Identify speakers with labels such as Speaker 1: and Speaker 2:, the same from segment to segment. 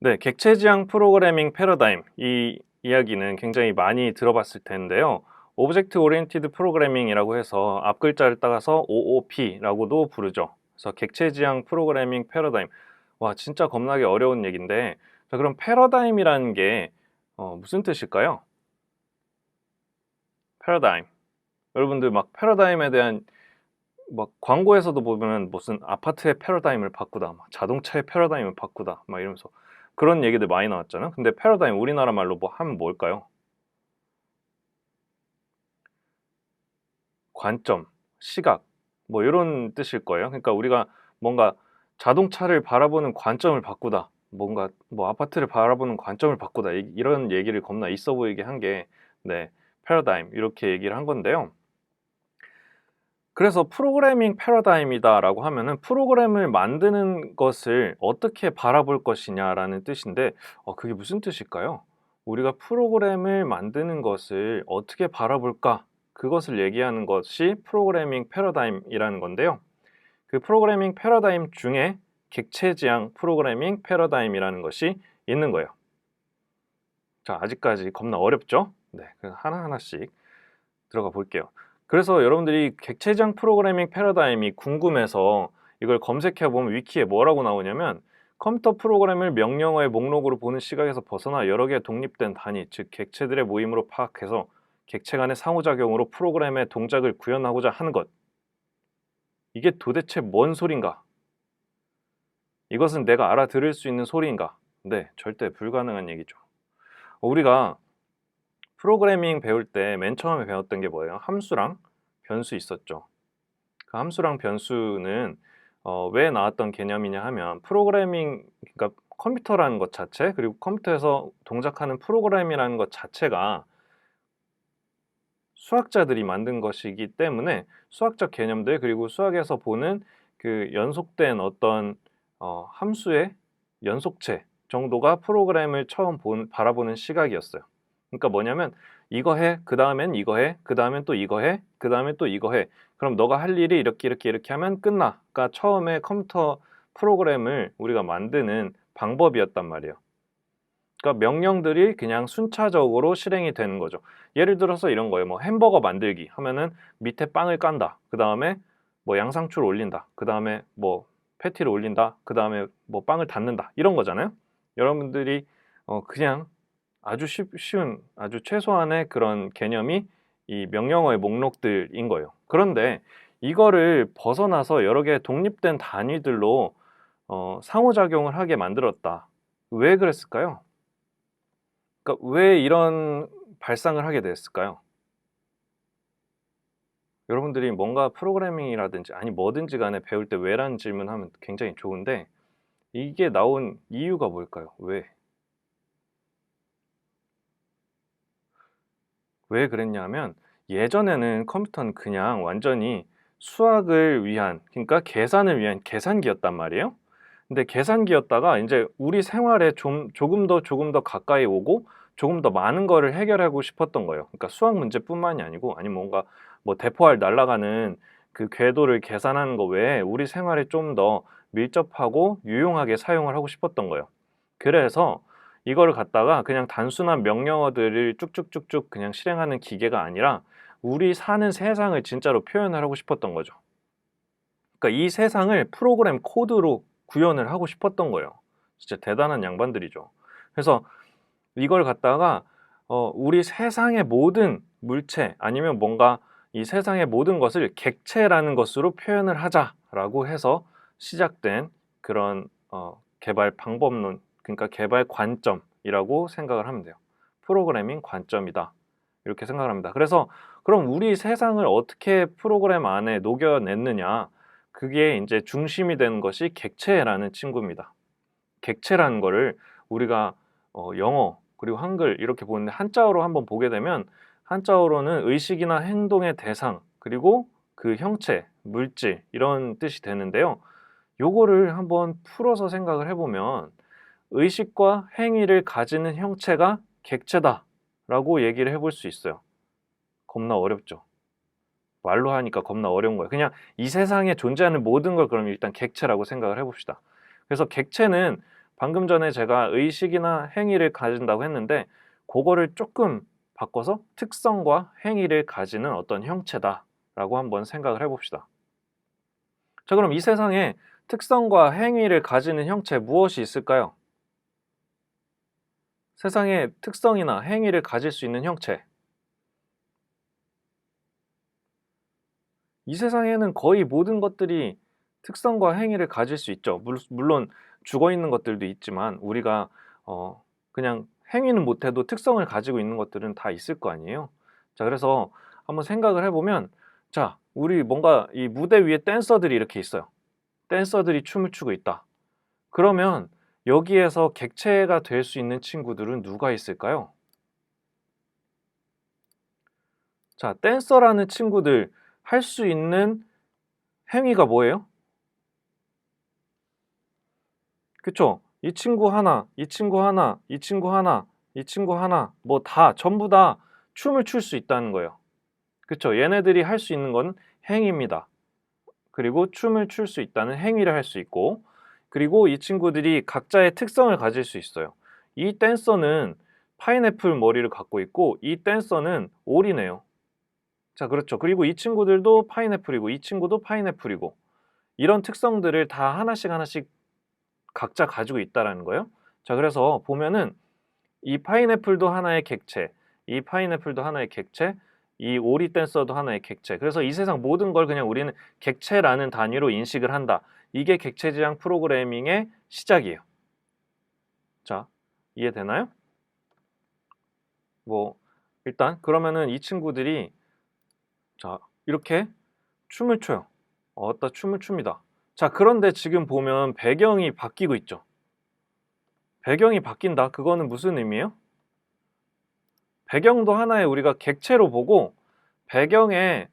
Speaker 1: 네, 객체지향 프로그래밍 패러다임 이 이야기는 굉장히 많이 들어봤을 텐데요. 오브젝트 오리엔티드 프로그래밍이라고 해서 앞 글자를 따가서 OOP라고도 부르죠. 그래서 객체지향 프로그래밍 패러다임. 와, 진짜 겁나게 어려운 얘기인데, 자, 그럼 패러다임이라는 게 무슨 뜻일까요? 패러다임. 여러분들 막 패러다임에 대한 막 광고에서도 보면 무슨 아파트의 패러다임을 바꾸다, 막 자동차의 패러다임을 바꾸다, 막 이러면서 그런 얘기들 많이 나왔잖아요. 근데 패러다임 우리나라 말로 뭐 하면 뭘까요? 관점, 시각, 뭐 이런 뜻일 거예요. 그러니까 우리가 뭔가 자동차를 바라보는 관점을 바꾸다, 뭔가 뭐 아파트를 바라보는 관점을 바꾸다, 이런 얘기를 겁나 있어 보이게 한 게, 네, 패러다임 이렇게 얘기를 한 건데요. 그래서 프로그래밍 패러다임이다라고 하면은 프로그램을 만드는 것을 어떻게 바라볼 것이냐라는 뜻인데, 그게 무슨 뜻일까요? 우리가 프로그램을 만드는 것을 어떻게 바라볼까? 그것을 얘기하는 것이 프로그래밍 패러다임이라는 건데요. 그 프로그래밍 패러다임 중에 객체지향 프로그래밍 패러다임이라는 것이 있는 거예요. 자, 아직까지 겁나 어렵죠? 네, 그래서 하나하나씩 들어가 볼게요. 그래서 여러분들이 객체지향 프로그래밍 패러다임이 궁금해서 이걸 검색해 보면 위키에 뭐라고 나오냐면, 컴퓨터 프로그램을 명령어의 목록으로 보는 시각에서 벗어나 여러 개의 독립된 단위, 즉 객체들의 모임으로 파악해서 객체 간의 상호작용으로 프로그램의 동작을 구현하고자 하는 것. 이게 도대체 뭔 소린가? 이것은 내가 알아들을 수 있는 소리인가? 네, 절대 불가능한 얘기죠. 우리가 프로그래밍 배울 때 맨 처음에 배웠던 게 뭐예요? 함수랑 변수 있었죠. 그 함수랑 변수는 왜 나왔던 개념이냐 하면, 프로그래밍, 그러니까 컴퓨터라는 것 자체, 그리고 컴퓨터에서 동작하는 프로그램이라는 것 자체가 수학자들이 만든 것이기 때문에 수학적 개념들, 그리고 수학에서 보는 그 연속된 어떤 함수의 연속체 정도가 프로그램을 처음 바라보는 시각이었어요. 그러니까 뭐냐면, 이거 해, 그 다음엔 이거 해, 그 다음엔 또 이거 해, 그 다음엔 또 이거 해. 그럼 너가 할 일이 이렇게 이렇게 이렇게 하면 끝나. 그러니까 처음에 컴퓨터 프로그램을 우리가 만드는 방법이었단 말이에요. 그러니까 명령들이 그냥 순차적으로 실행이 되는 거죠. 예를 들어서 이런 거예요. 뭐 햄버거 만들기 하면은 밑에 빵을 깐다. 그 다음에 뭐 양상추를 올린다. 그 다음에 뭐 패티를 올린다. 그 다음에 뭐 빵을 닫는다. 이런 거잖아요. 여러분들이 그냥 아주 쉬운, 아주 최소한의 그런 개념이 이 명령어의 목록들인 거예요. 그런데 이거를 벗어나서 여러 개의 독립된 단위들로 상호작용을 하게 만들었다. 왜 그랬을까요? 그러니까 왜 이런 발상을 하게 됐을까요? 여러분들이 뭔가 프로그래밍이라든지 아니 뭐든지 간에 배울 때 왜라는 질문하면 굉장히 좋은데, 이게 나온 이유가 뭘까요? 왜? 왜 그랬냐면, 예전에는 컴퓨터는 그냥 완전히 수학을 위한, 그러니까 계산을 위한 계산기였단 말이에요. 근데 계산기였다가 이제 우리 생활에 좀 조금 더 가까이 오고 조금 더 많은 거를 해결하고 싶었던 거예요. 그러니까 수학 문제뿐만이 아니고, 아니면 뭔가 뭐 대포알 날아가는 그 궤도를 계산하는 거 외에 우리 생활에 좀 더 밀접하고 유용하게 사용을 하고 싶었던 거예요. 그래서 이거를 갖다가 그냥 단순한 명령어들을 쭉쭉쭉쭉 그냥 실행하는 기계가 아니라 우리 사는 세상을 진짜로 표현을 하고 싶었던 거죠. 그러니까 이 세상을 프로그램 코드로 구현을 하고 싶었던 거예요. 진짜 대단한 양반들이죠. 그래서 이걸 갖다가 우리 세상의 모든 물체, 아니면 뭔가 이 세상의 모든 것을 객체라는 것으로 표현을 하자라고 해서 시작된 그런 개발 방법론, 그러니까 개발 관점이라고 생각을 하면 돼요. 프로그래밍 관점이다, 이렇게 생각을 합니다. 그래서 그럼 우리 세상을 어떻게 프로그램 안에 녹여냈느냐, 그게 이제 중심이 되는 것이 객체라는 친구입니다. 객체라는 거를 우리가 영어 그리고 한글 이렇게 보는데, 한자어로 한번 보게 되면 한자어로는 의식이나 행동의 대상, 그리고 그 형체, 물질, 이런 뜻이 되는데요. 요거를 한번 풀어서 생각을 해보면, 의식과 행위를 가지는 형체가 객체다라고 얘기를 해볼 수 있어요. 겁나 어렵죠. 말로 하니까 겁나 어려운 거예요. 그냥 이 세상에 존재하는 모든 걸 그럼 일단 객체라고 생각을 해봅시다. 그래서 객체는 방금 전에 제가 의식이나 행위를 가진다고 했는데 그거를 조금 바꿔서 특성과 행위를 가지는 어떤 형체다라고 한번 생각을 해봅시다. 자, 그럼 이 세상에 특성과 행위를 가지는 형체 무엇이 있을까요? 세상에 특성이나 행위를 가질 수 있는 형체. 이 세상에는 거의 모든 것들이 특성과 행위를 가질 수 있죠. 물론 죽어 있는 것들도 있지만 우리가 그냥 행위는 못해도 특성을 가지고 있는 것들은 다 있을 거 아니에요. 자, 그래서 한번 생각을 해보면, 자, 우리 뭔가 이 무대 위에 댄서들이 이렇게 있어요. 댄서들이 춤을 추고 있다. 그러면 여기에서 객체가 될 수 있는 친구들은 누가 있을까요? 자, 댄서라는 친구들 할 수 있는 행위가 뭐예요? 그쵸? 이 친구 하나, 이 친구 하나, 이 친구 하나, 이 친구 하나, 뭐 다, 전부 다 춤을 출 수 있다는 거예요. 그쵸? 얘네들이 할 수 있는 건 행위입니다. 그리고 춤을 출 수 있다는 행위를 할 수 있고, 그리고 이 친구들이 각자의 특성을 가질 수 있어요. 이 댄서는 파인애플 머리를 갖고 있고, 이 댄서는 오리네요. 자, 그렇죠. 그리고 이 친구들도 파인애플이고, 이 친구도 파인애플이고, 이런 특성들을 다 하나씩 하나씩 각자 가지고 있다라는 거예요. 자, 그래서 보면은 이 파인애플도 하나의 객체, 이 파인애플도 하나의 객체, 이 오리 댄서도 하나의 객체. 그래서 이 세상 모든 걸 그냥 우리는 객체라는 단위로 인식을 한다. 이게 객체 지향 프로그래밍의 시작이에요. 자, 이해되나요? 뭐 일단 그러면은 이 친구들이 자, 이렇게 춤을 춰요. 어따 춤을 춥니다. 자, 그런데 지금 보면 배경이 바뀌고 있죠. 배경이 바뀐다. 그거는 무슨 의미예요? 배경도 하나의 우리가 객체로 보고 배경의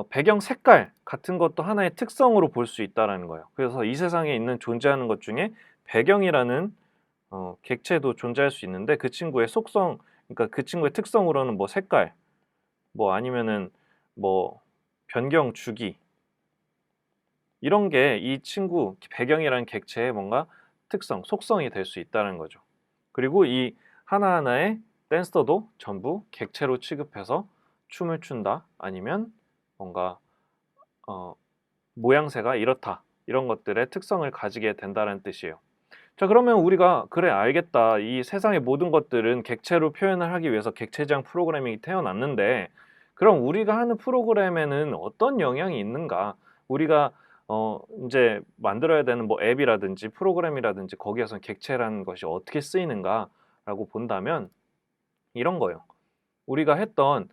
Speaker 1: 배경 색깔 같은 것도 하나의 특성으로 볼 수 있다라는 거예요. 그래서 이 세상에 있는 존재하는 것 중에 배경이라는 객체도 존재할 수 있는데 그 친구의 속성, 그러니까 그 친구의 특성으로는 뭐 색깔, 뭐 아니면은 뭐 변경 주기 이런 게 이 친구 배경이라는 객체의 뭔가 특성, 속성이 될 수 있다는 거죠. 그리고 이 하나하나의 댄서도 전부 객체로 취급해서 춤을 춘다 아니면 뭔가 어, 모양새가 이렇다 이런 것들의 특성을 가지게 된다는 뜻이에요. 자, 그러면 우리가 그래 알겠다. 이 세상의 모든 것들은 객체로 표현을 하기 위해서 객체지향 프로그래밍이 태어났는데 그럼 우리가 하는 프로그램에는 어떤 영향이 있는가? 우리가 이제 만들어야 되는 뭐 앱이라든지 프로그램이라든지 거기에서 객체라는 것이 어떻게 쓰이는가라고 본다면 이런 거예요. 우리가 했던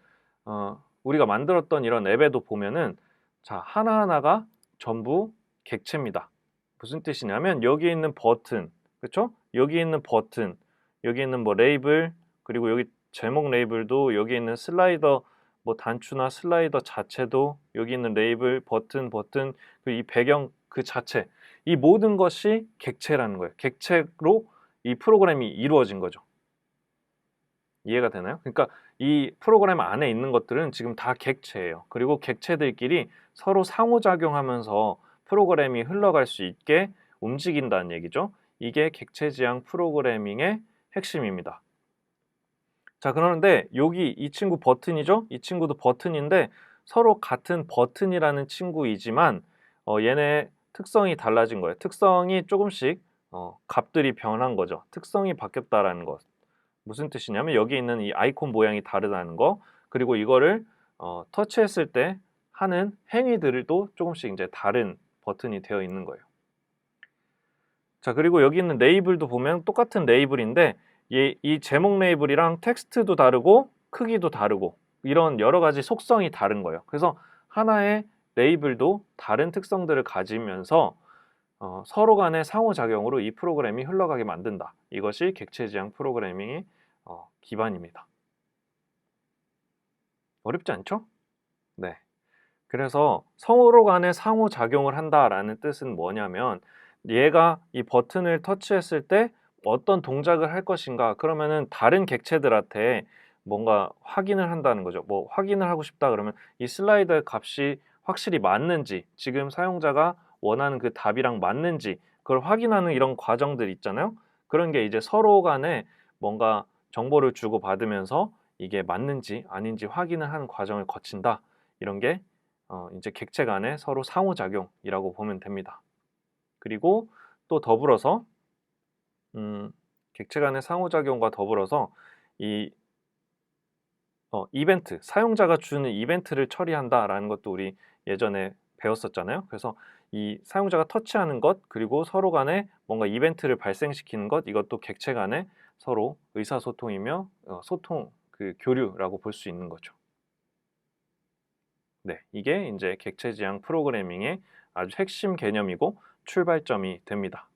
Speaker 1: 우리가 만들었던 이런 앱에도 보면은 자, 하나하나가 전부 객체입니다. 무슨 뜻이냐면 여기 있는 버튼, 그렇죠? 여기 있는 버튼, 여기 있는 뭐 레이블, 그리고 여기 제목 레이블도 여기 있는 슬라이더 뭐 단추나 슬라이더 자체도 여기 있는 레이블, 버튼, 그리고 이 배경 그 자체 이 모든 것이 객체라는 거예요. 객체로 이 프로그램이 이루어진 거죠. 이해가 되나요? 그러니까 이 프로그램 안에 있는 것들은 지금 다 객체예요. 그리고 객체들끼리 서로 상호작용하면서 프로그램이 흘러갈 수 있게 움직인다는 얘기죠. 이게 객체 지향 프로그래밍의 핵심입니다. 자, 그런데 여기 이 친구 버튼이죠? 이 친구도 버튼인데 서로 같은 버튼이라는 친구이지만 얘네 특성이 달라진 거예요. 특성이 조금씩 값들이 변한 거죠. 특성이 바뀌었다라는 것. 무슨 뜻이냐면 여기 있는 이 아이콘 모양이 다르다는 거, 그리고 이거를 터치했을 때 하는 행위들도 조금씩 이제 다른 버튼이 되어 있는 거예요. 자, 그리고 여기 있는 레이블도 보면 똑같은 레이블인데 이 제목 레이블이랑 텍스트도 다르고 크기도 다르고 이런 여러 가지 속성이 다른 거예요. 그래서 하나의 레이블도 다른 특성들을 가지면서 서로 간의 상호작용으로 이 프로그램이 흘러가게 만든다. 이것이 객체지향 프로그래밍의 기반입니다. 어렵지 않죠? 네. 그래서 서로 간의 상호작용을 한다라는 뜻은 뭐냐면 얘가 이 버튼을 터치했을 때 어떤 동작을 할 것인가 그러면은 다른 객체들한테 뭔가 확인을 한다는 거죠. 뭐 확인을 하고 싶다 그러면 이 슬라이드의 값이 확실히 맞는지 지금 사용자가 원하는 그 답이랑 맞는지 그걸 확인하는 이런 과정들 있잖아요. 그런 게 이제 서로 간에 뭔가 정보를 주고받으면서 이게 맞는지 아닌지 확인을 하는 과정을 거친다. 이런 게 이제 객체 간의 서로 상호작용이라고 보면 됩니다. 그리고 또 더불어서 객체 간의 상호작용과 더불어서 이 이벤트, 사용자가 주는 이벤트를 처리한다라는 것도 우리 예전에 배웠었잖아요. 그래서 이 사용자가 터치하는 것, 그리고 서로 간에 뭔가 이벤트를 발생시키는 것, 이것도 객체 간의 서로 의사소통이며 소통, 그 교류라고 볼 수 있는 거죠. 네, 이게 이제 객체 지향 프로그래밍의 아주 핵심 개념이고 출발점이 됩니다.